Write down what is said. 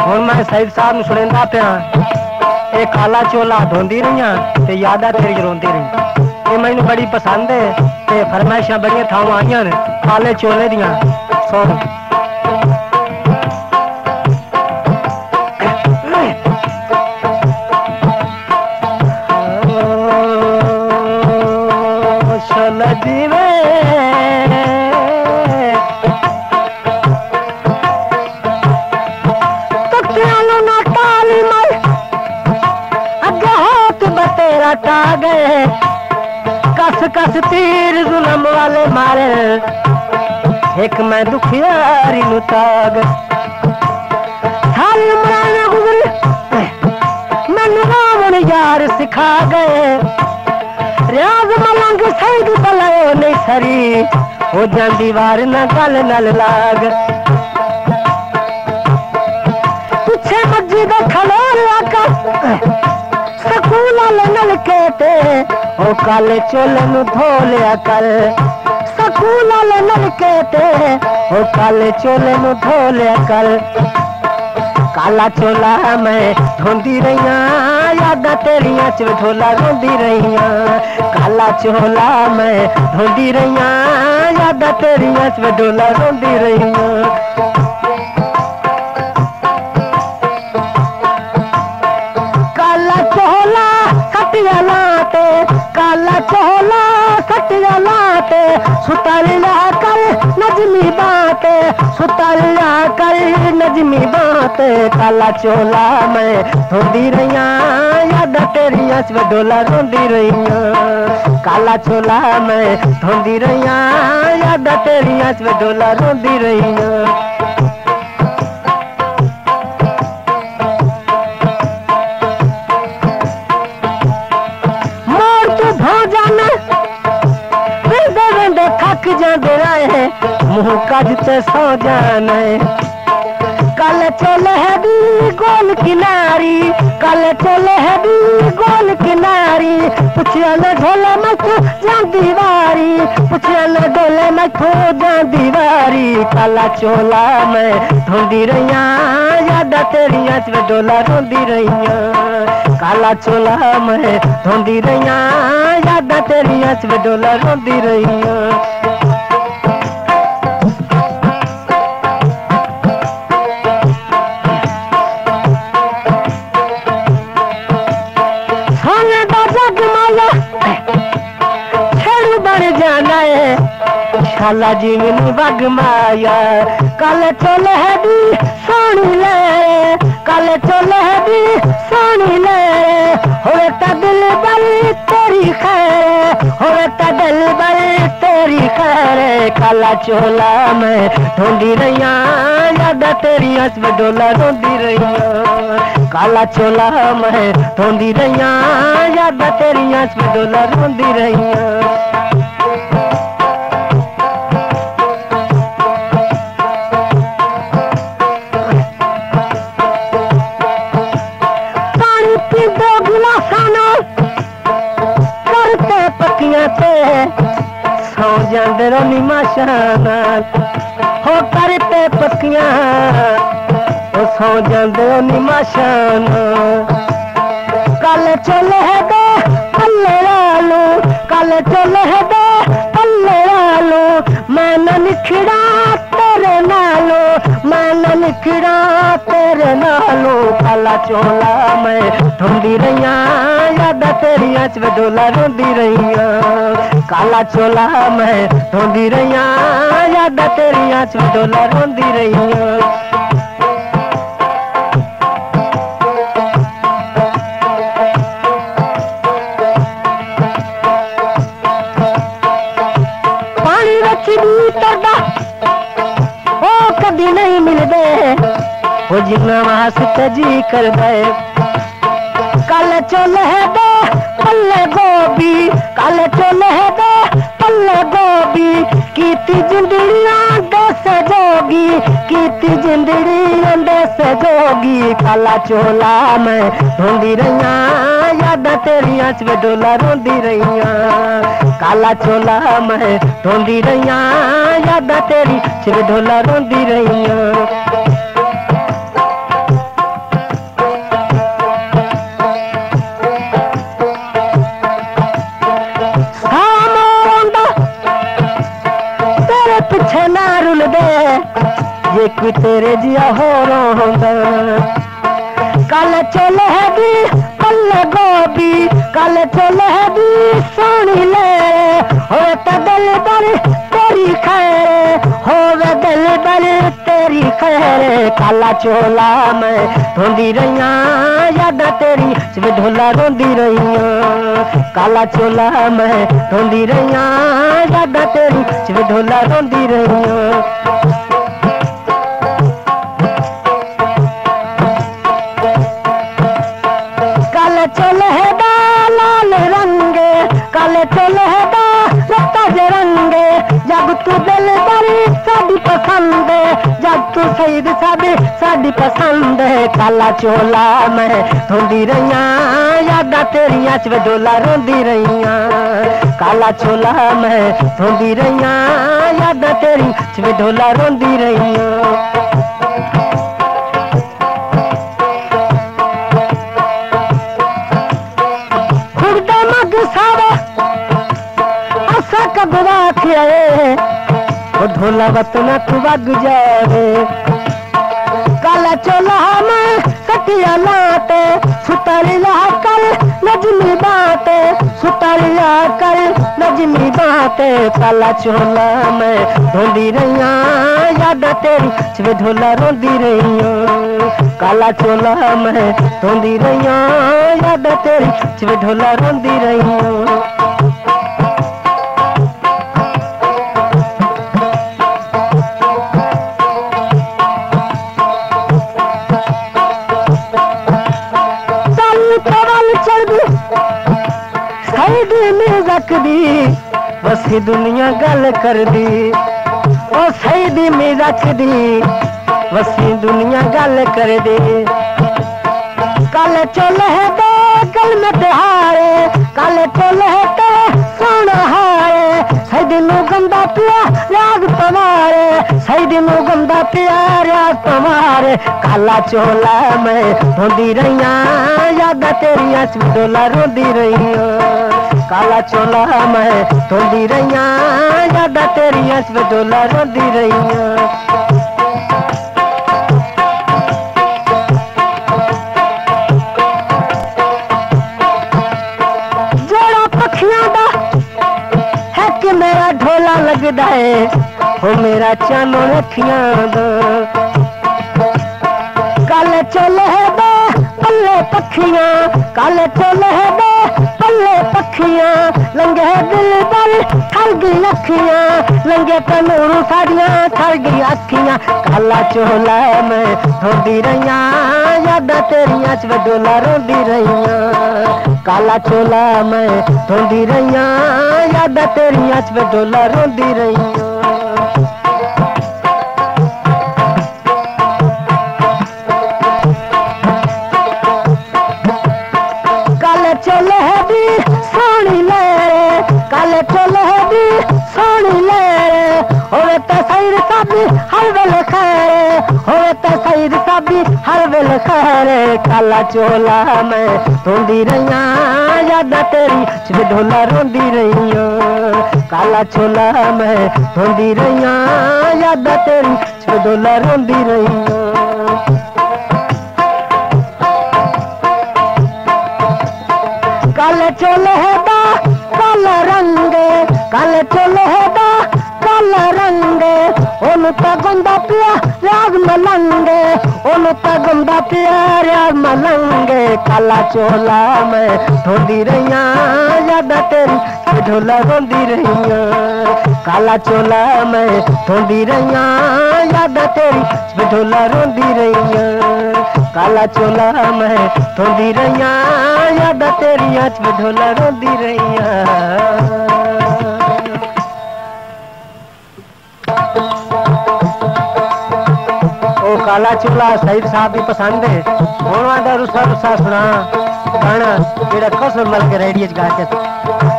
हुण मैं सईद साहब सुनेंदा पिया ये काला चोला धोंदी रही ते यादा तेरी रोंदी रही। ये मैनू बड़ी पसंद है ते फरमाइशां बड़ियां थावां आईयां ने काले चोले दियां। सुन चल जीवे टा गए कस कस तीर जुलम वाले मारे एक मैं दुखियारी नुताग सारी उम्र गुजरी मैनू रावण यार सिखा गए रियाज मलंग सईद बलायो नहीं सरी हो जांदी वार न गल नल लाग पिछे मस्जिद खलो आका सकूल नलके ते ओ काले चोले नु धो लिया कर सकूल नलके ते ओ काले चोले नु धो लिया कर। काला चोला मैं धोंदी रहिया यादा तेरिया च ढोला रोंदी रहिया। काला चोला मैं धोंदी रहिया यादा तेरिया च ढोला रोंदी रहिया। काला चोला सटिया लाते सुतरिया कर नजमी बाते सुतरिया कर नजमी बाते। काला चोला मैं धोंदी रहिया यादा तेरिया च डोला रोंदी रहिया। काला चोला मैं धोंदी रहिया यादा तेरिया च डोला रोंदी रहिया। थक जाते रहे मुँह कजते सो जाने कल चले है दी गोल किनारी कल चले है दी गोल किनारी पुछिया न ढोले मथो जांदी वारी पुछिया न ढोले मथो जांदी वारी। काला चोला मैं धोंदी रहिया यादा तेरिया च डोला रोंदी रहिया। काला चोला मैं धोंदी रहिया यादा तेरिया च डोला रोंदी रहिया। खाला जी मैनू बग माया कल चोले है दी सोनी ले कल चोले है दी सोनी ले होवे ता दिल बड़ी तेरी खैर होवे ता दिल बड़ी तेरी खैर। काला चोला मैं ढूंढी रहिया यादा तेरिया च डोला रोंदी रहिया। काला चोला मैं ढूंढी रहिया यादा तेरिया च डोला रोंदी रहिया। सौ जांदे रोनी माशाना हो करते पक्कियां सौ जांदे रोनी माशाना। कल चले है दे पल्ले लालू कल चले है दे पल्ले लालू मैं न निखड़ा तेरे नालो मैं न निखड़ा तेरे नालो। काला चोला मैं ढूंढी रहिया यादा तेरिया च डोला रोंदी रहिया। काला चोला मैं ढूंढी रहिया यादा तेरिया च डोला रोंदी रहिया। पानी रखी दी तरदा ओ कभी नहीं मिलदे वो जितना वास्ते जी कर दे। कल चोले है दे पल्ले गोभी कल चोले है दे पल्ले गोभी कीती जिंदड़ियां दस जोगी कीती जिंदड़ियां दस जोगी। काला चोला मैं ढूंढी रहिया यादा तेरिया च डोला रोंदी रहिया। काला चोला मैं ढूंढी रहिया यादा तेरी च डोला रोंदी रहिया। भी तेरे जिया हो रोंदा काले चोले दी पल्ले गोभी काले चोले दी सोनी ले होवे ते दिल बर तेरी खैर होवे दिल बर तेरी खैर काला चोला मैं ढूंढी रहिया यादा तेरी सिर्फ ढोला रोंदी रहिया काला चोला मैं ढूंढी रहिया यादा तेरी सिर्फ ढोला रोंदी रहिया काले चोले दा लाल रंगे काले चोले दा रत्ता जे रंगे जब तू दिल बरी साडी पसंद जब तू सईद साडी पसंद काला चोला मैं ढूंढी रहिया यादा तेरिया च ढोला रोंदी रहिया काला चोला मैं ढूंढी रहिया यादा तेरी च ढोला रोंदी रहिया ढोला वतना तू वग जावे काला चोला में कटिया लाते सुतरिया कर नजमी बाते सुतरिया कर नजमी बाते काला चोला में ढूंढी रहिया यादा तेरी छवे ढोला रोंदी रहिया काला चोला में ढूंढी रहिया यादा तेरी छवे ढोला रोंदी रहिया दी वसी दुनिया गल कर दी ओ सईदी में रख दी वसी दुनिया गल कर दी काले चोले दे कल में तिहारे काले चोले दे सोना हारे सईदी नू गंदा पिया राग पवारे सईदी नू गंदा पिया राग पवारे काला चोला मैं ढूंढी रहिया यादा तेरिया च ढोला रोंदी रहिया काला चोला मैं ढूंढी रहिया यादा तेरिया च ढोला रोंदी रहिया जोड़ा पखियां दा है कि मेरा ढोला लगदा है हो मेरा चानो रखियां दा काले चोले दे पल्ले पखियां काले चोले दे पल्ले पखियां लंगे दिल पर ठर गई अखियां लंगे तनूरू साड़ियां ठर गई अखियां काला चोला मैं ढूंढी रहिया यादा तेरिया च ढोला रोंदी रहिया काला चोला मैं ढूंढी रहिया यादा तेरिया च ढोला रोंदी रहिया चोले दी सोनी ले काले चोले दी सोनी ले होवे ते सईद साबी हर वेले खैर होवे ते सईद साबी हर वेले खैर काला चोला मैं ढूंढी रहिया यादा तेरी च ढोला रोंदी रहिया काला चोला मैं ढूंढी रहिया यादा तेरी च ढोला रोंदी रहिया काले चोले दा काला रंग काले चोले दा काला रंग ओनु ता गंदा पिया राग मलंगे ओनु ता गंदा पिया राग मलंगे काला चोला मैं ढूंढी रहिया यादा तेरी ढोला रोंदी रहिया काला चोला मैं ढूंढी रहिया यादा तेरी ढोला रोंदी रहिया काला चोला मैं ढूंढी रहिया यादा तेरिया च ढोला रोंदी रहिया ओ काला चोला सईद साहब भी पसंद है हुण वादा रुसा रुसा सुना गाना जेड़ा कसम मल के रेडियो च गा के